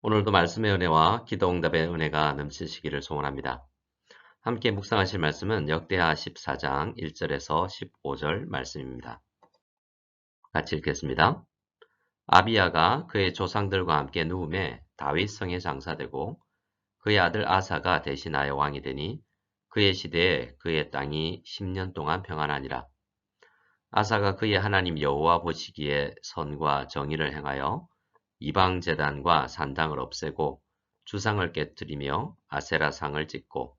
오늘도 말씀의 은혜와 기도응답의 은혜가 넘치시기를 소원합니다. 함께 묵상하실 말씀은 역대하 14장 1절에서 15절 말씀입니다. 같이 읽겠습니다. 아비야가 그의 조상들과 함께 누움에 다윗 성에 장사되고 그의 아들 아사가 대신하여 왕이 되니 그의 시대에 그의 땅이 10년 동안 평안하니라. 아사가 그의 하나님 여호와 보시기에 선과 정의를 행하여 이방 제단과 산당을 없애고 주상을 깨뜨리며 아세라상을 짓고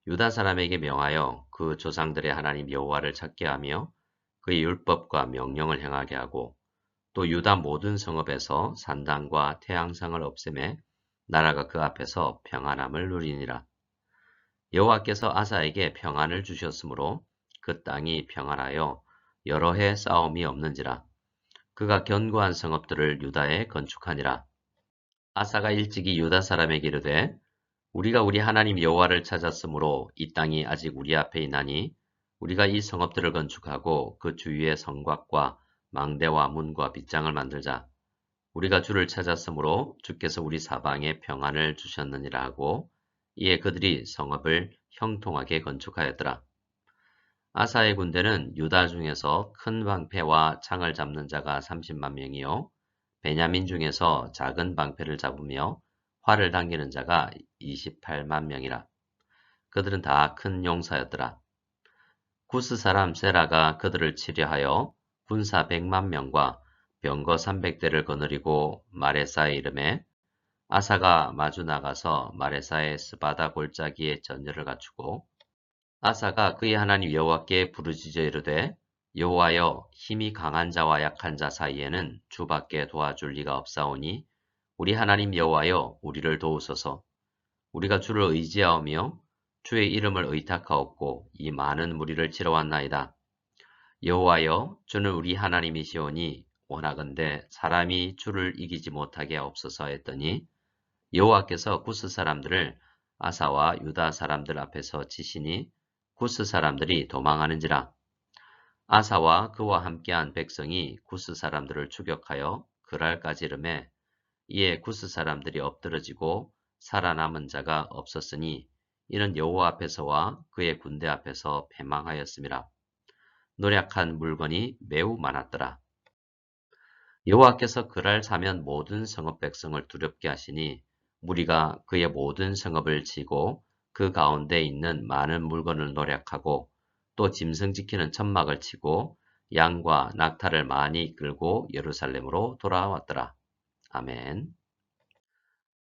유다 사람에게 명하여 그 조상들의 하나님 여호와를 찾게 하며 그의 율법과 명령을 행하게 하고 또 유다 모든 성읍에서 산당과 태양상을 없애매 나라가 그 앞에서 평안함을 누리니라. 여호와께서 아사에게 평안을 주셨으므로 그 땅이 평안하여 여러 해 싸움이 없는지라. 그가 견고한 성읍들을 유다에 건축하니라. 아사가 일찍이 유다 사람에게 이르되 우리가 우리 하나님 여호와를 찾았으므로 이 땅이 아직 우리 앞에 있나니 우리가 이 성읍들을 건축하고 그 주위에 성곽과 망대와 문과 빗장을 만들자. 우리가 주를 찾았으므로 주께서 우리 사방에 평안을 주셨느니라 하고 이에 그들이 성읍을 형통하게 건축하였더라. 아사의 군대는 유다 중에서 큰 방패와 창을 잡는 자가 30만 명이요 베냐민 중에서 작은 방패를 잡으며 활을 당기는 자가 28만 명이라. 그들은 다 큰 용사였더라. 구스 사람 세라가 그들을 치려하여 군사 100만 명과 병거 300대를 거느리고 마레사에 이름에 아사가 마주 나가서 마레사의 스바다 골짜기에 전열을 갖추고 아사가 그의 하나님 여호와께 부르짖어 이르되 여호와여 힘이 강한 자와 약한 자 사이에는 주밖에 도와줄 리가 없사오니 우리 하나님 여호와여 우리를 도우소서. 우리가 주를 의지하오며 주의 이름을 의탁하옵고 이 많은 무리를 치러왔나이다. 여호와여 주는 우리 하나님이시오니 원하건대 사람이 주를 이기지 못하게 하옵소서 했더니 여호와께서 구스 사람들을 아사와 유다 사람들 앞에서 치시니 구스 사람들이 도망하는지라. 아사와 그와 함께한 백성이 구스 사람들을 추격하여 그랄까지 이르매 이에 구스 사람들이 엎드러지고 살아남은 자가 없었으니 이는 여호와 앞에서와 그의 군대 앞에서 패망하였음이라. 노략한 물건이 매우 많았더라. 여호와께서 그랄 사면 모든 성읍 백성을 두렵게 하시니 무리가 그의 모든 성읍을 치고 그 가운데 있는 많은 물건을 노략하고 또 짐승 지키는 천막을 치고 양과 낙타를 많이 끌고 예루살렘으로 돌아왔더라. 아멘.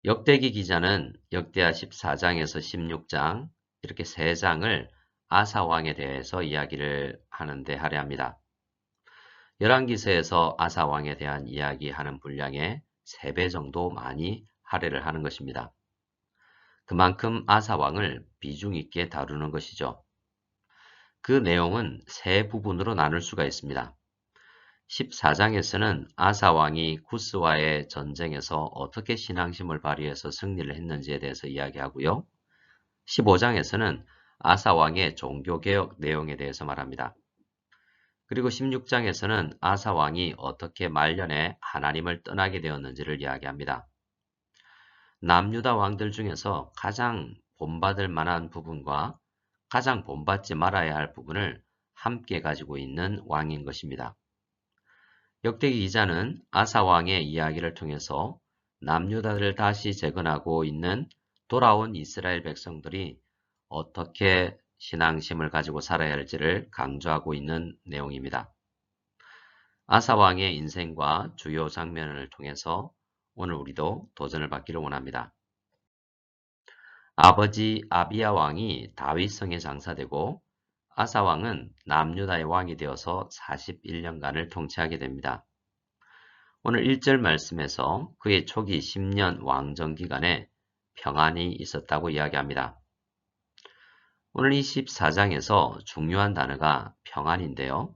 역대기 기자는 역대하 14장에서 16장 이렇게 3장을 아사 왕에 대해서 이야기를 하는데 할애합니다. 열왕기서에서 아사 왕에 대한 이야기하는 분량의 3배 정도 많이 할애를 하는 것입니다. 그만큼 아사 왕을 비중 있게 다루는 것이죠. 그 내용은 3부분으로 나눌 수가 있습니다. 14장에서는 아사 왕이 구스와의 전쟁에서 어떻게 신앙심을 발휘해서 승리를 했는지에 대해서 이야기하고요. 15장에서는 아사 왕의 종교개혁 내용에 대해서 말합니다. 그리고 16장에서는 아사 왕이 어떻게 말년에 하나님을 떠나게 되었는지를 이야기합니다. 남유다 왕들 중에서 가장 본받을 만한 부분과 가장 본받지 말아야 할 부분을 함께 가지고 있는 왕인 것입니다. 역대기 기자는 아사 왕의 이야기를 통해서 남유다를 다시 재건하고 있는 돌아온 이스라엘 백성들이 어떻게 신앙심을 가지고 살아야 할지를 강조하고 있는 내용입니다. 아사 왕의 인생과 주요 장면을 통해서 오늘 우리도 도전을 받기를 원합니다. 아버지 아비야 왕이 다윗성에 장사되고 아사 왕은 남유다의 왕이 되어서 41년간을 통치하게 됩니다. 오늘 1절 말씀에서 그의 초기 10년 왕정 기간에 평안이 있었다고 이야기합니다. 오늘 24장에서 중요한 단어가 평안인데요.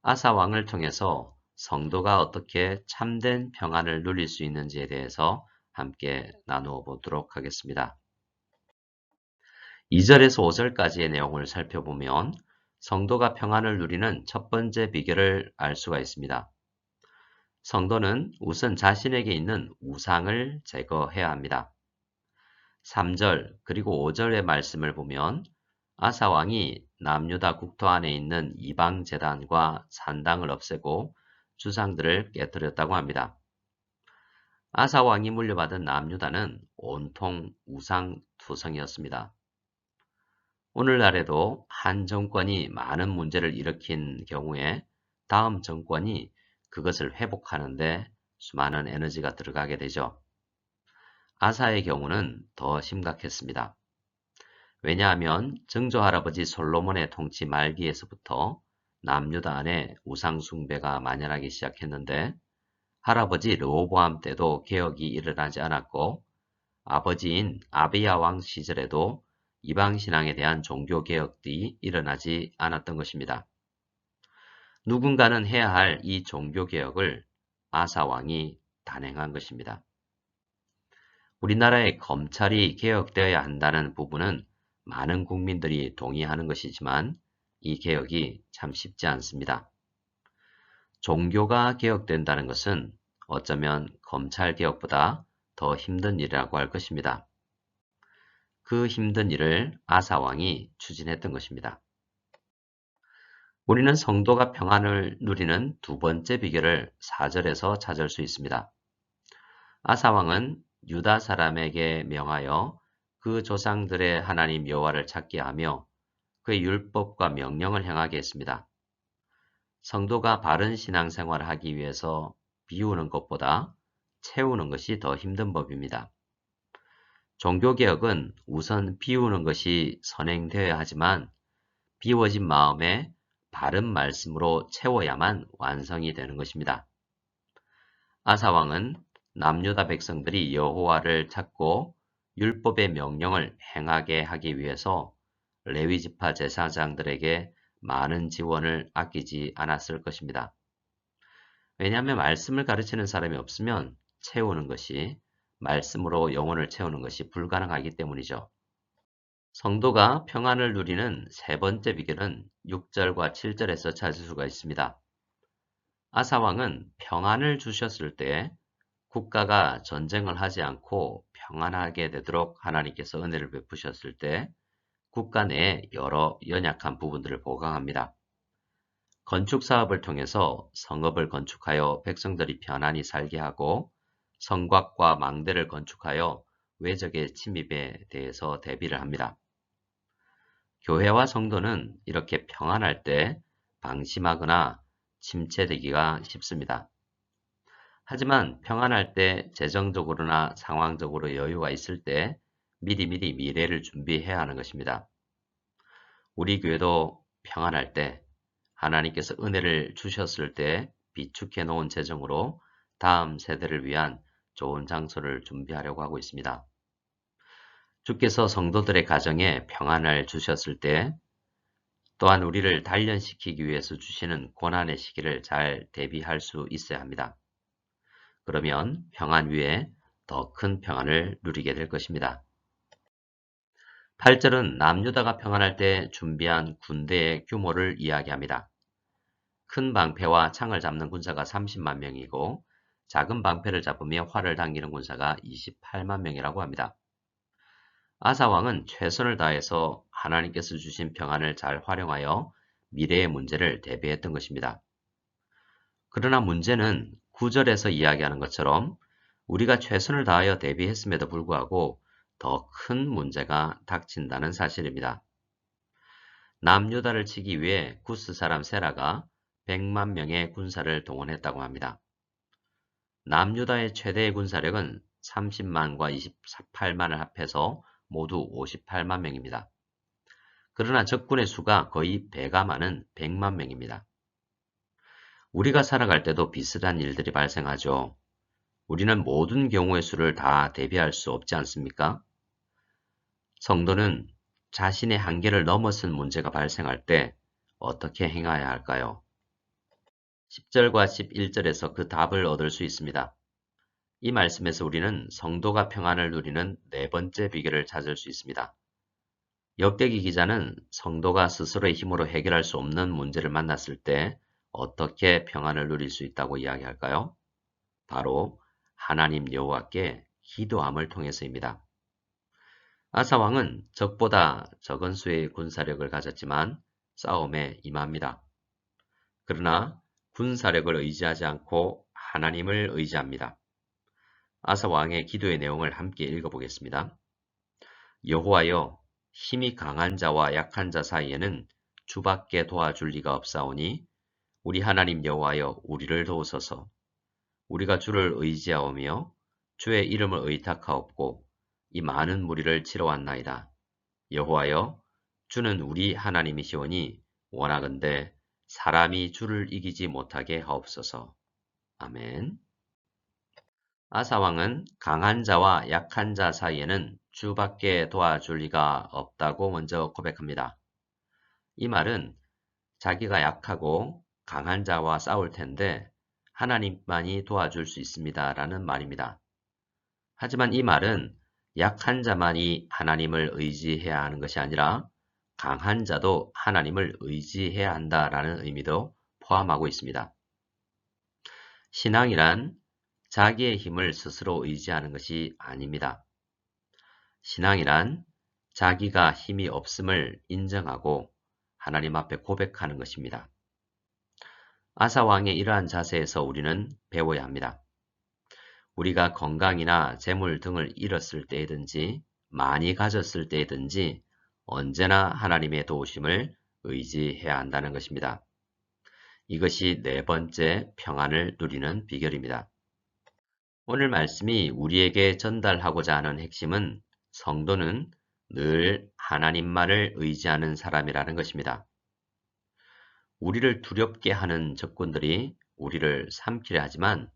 아사 왕을 통해서 성도가 어떻게 참된 평안을 누릴 수 있는지에 대해서 함께 나누어 보도록 하겠습니다. 2절에서 5절까지의 내용을 살펴보면 성도가 평안을 누리는 첫 번째 비결을 알 수가 있습니다. 성도는 우선 자신에게 있는 우상을 제거해야 합니다. 3절 그리고 5절의 말씀을 보면 아사왕이 남유다 국토 안에 있는 이방 제단과 산당을 없애고 주상들을 깨뜨렸다고 합니다. 아사왕이 물려받은 남유다는 온통 우상 투성이었습니다. 오늘날에도 한 정권이 많은 문제를 일으킨 경우에 다음 정권이 그것을 회복하는데 수많은 에너지가 들어가게 되죠. 아사의 경우는 더 심각했습니다. 왜냐하면 증조 할아버지 솔로몬의 통치 말기에서부터 남유다 안에 우상 숭배가 만연하기 시작했는데 할아버지 르호보암 때도 개혁이 일어나지 않았고 아버지인 아비야 왕 시절에도 이방신앙에 대한 종교개혁이 일어나지 않았던 것입니다. 누군가는 해야 할 이 종교개혁을 아사 왕이 단행한 것입니다. 우리나라의 검찰이 개혁되어야 한다는 부분은 많은 국민들이 동의하는 것이지만 이 개혁이 참 쉽지 않습니다. 종교가 개혁된다는 것은 어쩌면 검찰 개혁보다 더 힘든 일이라고 할 것입니다. 그 힘든 일을 아사 왕이 추진했던 것입니다. 우리는 성도가 평안을 누리는 두 번째 비결을 4절에서 찾을 수 있습니다. 아사 왕은 유다 사람에게 명하여 그 조상들의 하나님 여호와를 찾게 하며 그의 율법과 명령을 행하게 했습니다. 성도가 바른 신앙생활을 하기 위해서 비우는 것보다 채우는 것이 더 힘든 법입니다. 종교개혁은 우선 비우는 것이 선행되어야 하지만 비워진 마음에 바른 말씀으로 채워야만 완성이 되는 것입니다. 아사왕은 남유다 백성들이 여호와를 찾고 율법의 명령을 행하게 하기 위해서 레위지파 제사장들에게 많은 지원을 아끼지 않았을 것입니다. 왜냐하면 말씀을 가르치는 사람이 없으면 채우는 것이 말씀으로 영혼을 채우는 것이 불가능하기 때문이죠. 성도가 평안을 누리는 세 번째 비결은 6절과 7절에서 찾을 수가 있습니다. 아사왕은 평안을 주셨을 때 국가가 전쟁을 하지 않고 평안하게 되도록 하나님께서 은혜를 베푸셨을 때 국가 내에 여러 연약한 부분들을 보강합니다. 건축 사업을 통해서 성읍을 건축하여 백성들이 편안히 살게 하고 성곽과 망대를 건축하여 외적의 침입에 대해서 대비를 합니다. 교회와 성도는 이렇게 평안할 때 방심하거나 침체되기가 쉽습니다. 하지만 평안할 때 재정적으로나 상황적으로 여유가 있을 때 미리미리 미래를 준비해야 하는 것입니다. 우리 교회도 평안할 때 하나님께서 은혜를 주셨을 때 비축해 놓은 재정으로 다음 세대를 위한 좋은 장소를 준비하려고 하고 있습니다. 주께서 성도들의 가정에 평안을 주셨을 때 또한 우리를 단련시키기 위해서 주시는 고난의 시기를 잘 대비할 수 있어야 합니다. 그러면 평안 위에 더 큰 평안을 누리게 될 것입니다. 8절은 남유다가 평안할 때 준비한 군대의 규모를 이야기합니다. 큰 방패와 창을 잡는 군사가 30만 명이고 작은 방패를 잡으며 활을 당기는 군사가 28만 명이라고 합니다. 아사왕은 최선을 다해서 하나님께서 주신 평안을 잘 활용하여 미래의 문제를 대비했던 것입니다. 그러나 문제는 9절에서 이야기하는 것처럼 우리가 최선을 다하여 대비했음에도 불구하고 더 큰 문제가 닥친다는 사실입니다. 남유다를 치기 위해 구스 사람 세라가 100만 명의 군사를 동원했다고 합니다. 남유다의 최대의 군사력은 30만과 28만을 합해서 모두 58만 명입니다. 그러나 적군의 수가 거의 배가 많은 100만 명입니다. 우리가 살아갈 때도 비슷한 일들이 발생하죠. 우리는 모든 경우의 수를 다 대비할 수 없지 않습니까? 성도는 자신의 한계를 넘어선 문제가 발생할 때 어떻게 행해야 할까요? 10절과 11절에서 그 답을 얻을 수 있습니다. 이 말씀에서 우리는 성도가 평안을 누리는 네 번째 비결을 찾을 수 있습니다. 역대기 기자는 성도가 스스로의 힘으로 해결할 수 없는 문제를 만났을 때 어떻게 평안을 누릴 수 있다고 이야기할까요? 바로 하나님 여호와께 기도함을 통해서입니다. 아사 왕은 적보다 적은 수의 군사력을 가졌지만 싸움에 임합니다. 그러나 군사력을 의지하지 않고 하나님을 의지합니다. 아사 왕의 기도의 내용을 함께 읽어보겠습니다. 여호와여, 힘이 강한 자와 약한 자 사이에는 주밖에 도와줄 리가 없사오니 우리 하나님 여호와여, 우리를 도우소서. 우리가 주를 의지하오며 주의 이름을 의탁하옵고 이 많은 무리를 치러 왔나이다. 여호와여, 주는 우리 하나님이시오니 원하건대 사람이 주를 이기지 못하게 하옵소서. 아멘. 아사 왕은 강한 자와 약한 자 사이에는 주밖에 도와줄 리가 없다고 먼저 고백합니다. 이 말은 자기가 약하고 강한 자와 싸울 텐데 하나님만이 도와줄 수 있습니다 라는 말입니다. 하지만 이 말은 약한 자만이 하나님을 의지해야 하는 것이 아니라 강한 자도 하나님을 의지해야 한다라는 의미도 포함하고 있습니다. 신앙이란 자기의 힘을 스스로 의지하는 것이 아닙니다. 신앙이란 자기가 힘이 없음을 인정하고 하나님 앞에 고백하는 것입니다. 아사 왕의 이러한 자세에서 우리는 배워야 합니다. 우리가 건강이나 재물 등을 잃었을 때이든지 많이 가졌을 때이든지 언제나 하나님의 도우심을 의지해야 한다는 것입니다. 이것이 네 번째 평안을 누리는 비결입니다. 오늘 말씀이 우리에게 전달하고자 하는 핵심은 성도는 늘 하나님만을 의지하는 사람이라는 것입니다. 우리를 두렵게 하는 적군들이 우리를 삼키려 하지만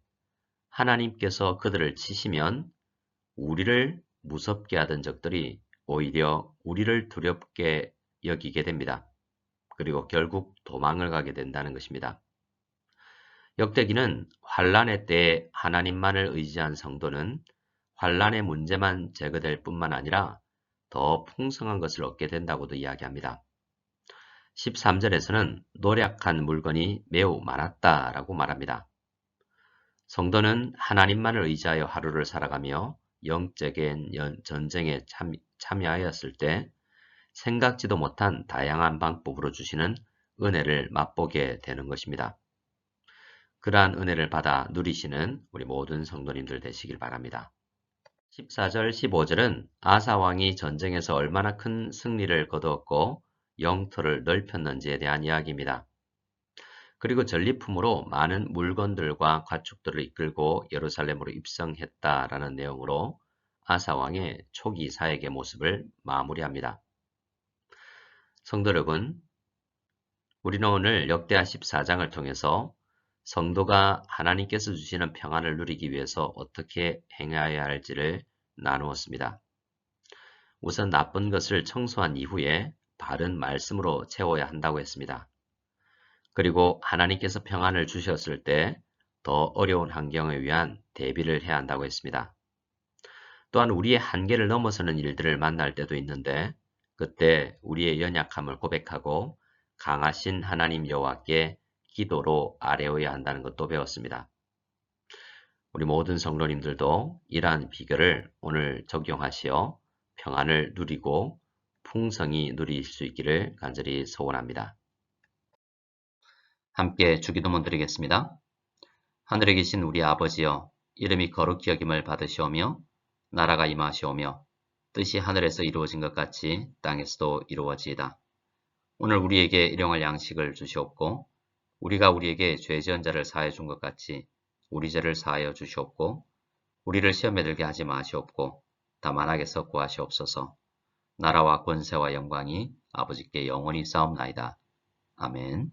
하나님께서 그들을 치시면 우리를 무섭게 하던 적들이 오히려 우리를 두렵게 여기게 됩니다. 그리고 결국 도망을 가게 된다는 것입니다. 역대기는 환란의 때에 하나님만을 의지한 성도는 환란의 문제만 제거될 뿐만 아니라 더 풍성한 것을 얻게 된다고도 이야기합니다. 13절에서는 노력한 물건이 매우 많았다라고 말합니다. 성도는 하나님만을 의지하여 하루를 살아가며 영적인 전쟁에 참여하였을 때 생각지도 못한 다양한 방법으로 주시는 은혜를 맛보게 되는 것입니다. 그러한 은혜를 받아 누리시는 우리 모든 성도님들 되시길 바랍니다. 14절, 15절은 아사 왕이 전쟁에서 얼마나 큰 승리를 거두었고 영토를 넓혔는지에 대한 이야기입니다. 그리고 전리품으로 많은 물건들과 가축들을 이끌고 예루살렘으로 입성했다라는 내용으로 아사 왕의 초기 사역의 모습을 마무리합니다. 성도 여러분, 우리는 오늘 역대하 14장을 통해서 성도가 하나님께서 주시는 평안을 누리기 위해서 어떻게 행해야 할지를 나누었습니다. 우선 나쁜 것을 청소한 이후에 바른 말씀으로 채워야 한다고 했습니다. 그리고 하나님께서 평안을 주셨을 때 더 어려운 환경에 위한 대비를 해야 한다고 했습니다. 또한 우리의 한계를 넘어서는 일들을 만날 때도 있는데 그때 우리의 연약함을 고백하고 강하신 하나님 여호와께 기도로 아뢰어야 한다는 것도 배웠습니다. 우리 모든 성도님들도 이러한 비결을 오늘 적용하시어 평안을 누리고 풍성히 누릴 수 있기를 간절히 소원합니다. 함께 주기도문 드리겠습니다. 하늘에 계신 우리 아버지여, 이름이 거룩히 여김을 받으시오며 나라가 임하시오며 뜻이 하늘에서 이루어진 것 같이 땅에서도 이루어지이다. 오늘 우리에게 일용할 양식을 주시옵고 우리가 우리에게 죄 지은 자를 사하여 준 것 같이 우리 죄를 사하여 주시옵고 우리를 시험에 들게 하지 마시옵고 다만 악에서 구하시옵소서. 나라와 권세와 영광이 아버지께 영원히 싸움나이다. 아멘.